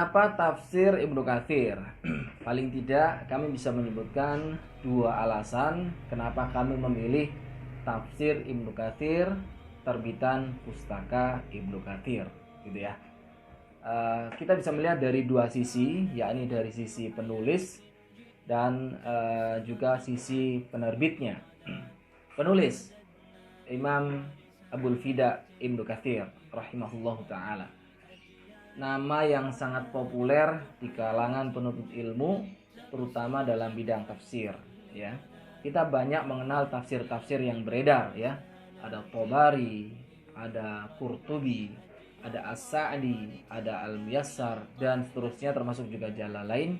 Kenapa tafsir Ibnu Katsir? Paling tidak kami bisa menyebutkan dua alasan kenapa kami memilih tafsir Ibnu Katsir terbitan Pustaka Ibnu Katsir, gitu ya. Kita bisa melihat dari dua sisi, yakni dari sisi penulis dan juga sisi penerbitnya. Penulis Imam Abul Fida Ibnu Katsir rahimahullahu taala, nama yang sangat populer di kalangan penuntut ilmu, terutama dalam bidang tafsir, ya. Kita banyak mengenal tafsir-tafsir yang beredar, ya. Ada Thabari, ada Qurtubi, ada As-Sa'di, ada Al-Muyassar, dan seterusnya, termasuk juga Jalalain.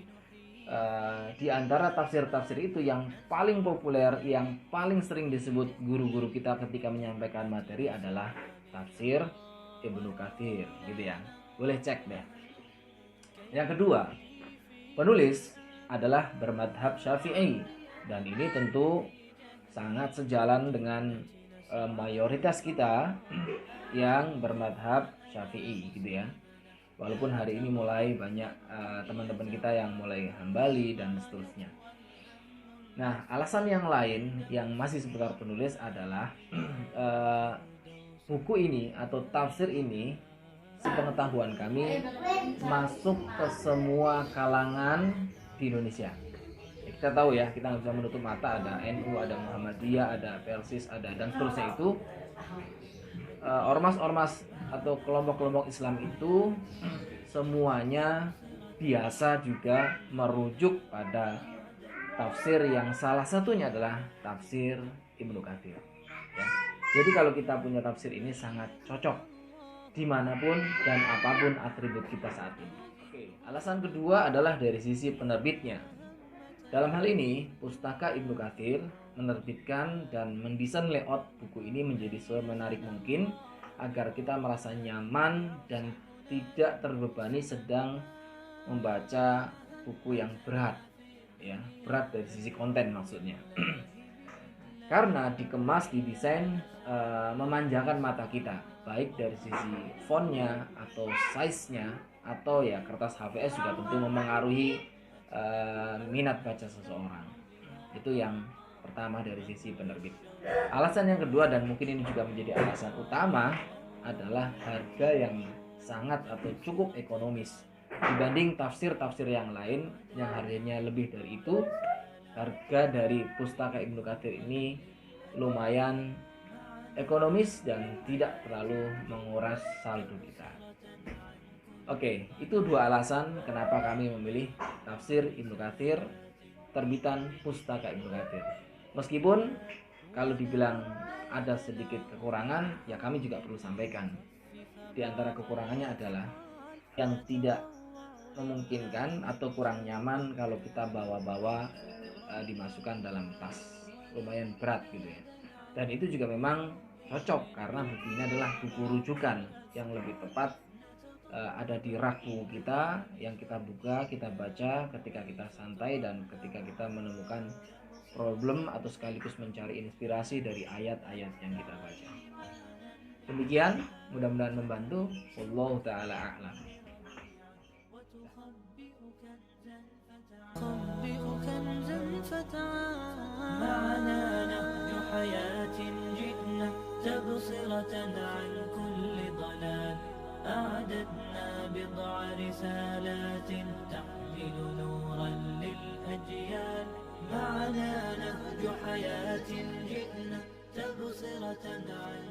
Di antara tafsir-tafsir itu yang paling populer, yang paling sering disebut guru-guru kita ketika menyampaikan materi adalah tafsir Ibnu Katsir, gitu ya. Boleh cek deh. Yang kedua, penulis adalah bermadhab Syafi'i, dan ini tentu sangat sejalan dengan mayoritas kita yang bermadhab Syafi'i, gitu ya. Walaupun hari ini mulai banyak teman-teman kita yang mulai Hambali dan seterusnya. Nah, alasan yang lain yang masih seputar penulis adalah buku ini atau tafsir ini, sepengetahuan kami, masuk ke semua kalangan di Indonesia. Ya, kita tahu ya, kita nggak bisa menutup mata, ada NU, ada Muhammadiyah, ada Persis, ada dan seterusnya. Itu ormas-ormas atau kelompok-kelompok Islam itu semuanya biasa juga merujuk pada tafsir yang salah satunya adalah tafsir Ibnu Katsir, ya. Jadi kalau kita punya tafsir ini sangat cocok dimanapun dan apapun atribut kita saat ini. Oke, alasan kedua adalah dari sisi penerbitnya. Dalam hal ini, Pustaka Ibnu Katsir menerbitkan dan mendesain layout buku ini menjadi semenarik mungkin agar kita merasa nyaman dan tidak terbebani sedang membaca buku yang berat, ya, berat dari sisi konten maksudnya. Karena dikemas, didesain memanjakan mata kita, baik dari sisi fontnya atau size-nya, atau ya kertas HVS juga tentu memengaruhi minat baca seseorang. Itu yang pertama dari sisi penerbit. Alasan yang kedua, dan mungkin ini juga menjadi alasan utama, adalah harga yang sangat atau cukup ekonomis dibanding tafsir-tafsir yang lain yang harganya lebih dari itu. Harga dari Pustaka Ibnu Katsir ini lumayan ekonomis dan tidak terlalu menguras saldo kita. Oke, itu dua alasan kenapa kami memilih tafsir Ibnu Katsir terbitan Pustaka Ibnu Katsir. Meskipun kalau dibilang ada sedikit kekurangan, ya kami juga perlu sampaikan. Di antara kekurangannya adalah yang tidak memungkinkan atau kurang nyaman kalau kita bawa-bawa dimasukkan dalam tas, lumayan berat gitu ya. Dan itu juga memang cocok karena buku ini adalah buku rujukan yang lebih tepat ada di rak buku kita yang kita buka, kita baca ketika kita santai dan ketika kita menemukan problem atau sekaligus mencari inspirasi dari ayat-ayat yang kita baca. Demikian, mudah-mudahan membantu. Wallahu taala a'lam. معنا نهج حياة جئنا تبصرة عن كل ضلال أعددنا بضع رسالات تحمل نورا للأجيال معنا نهج حياة جئنا تبصرة عن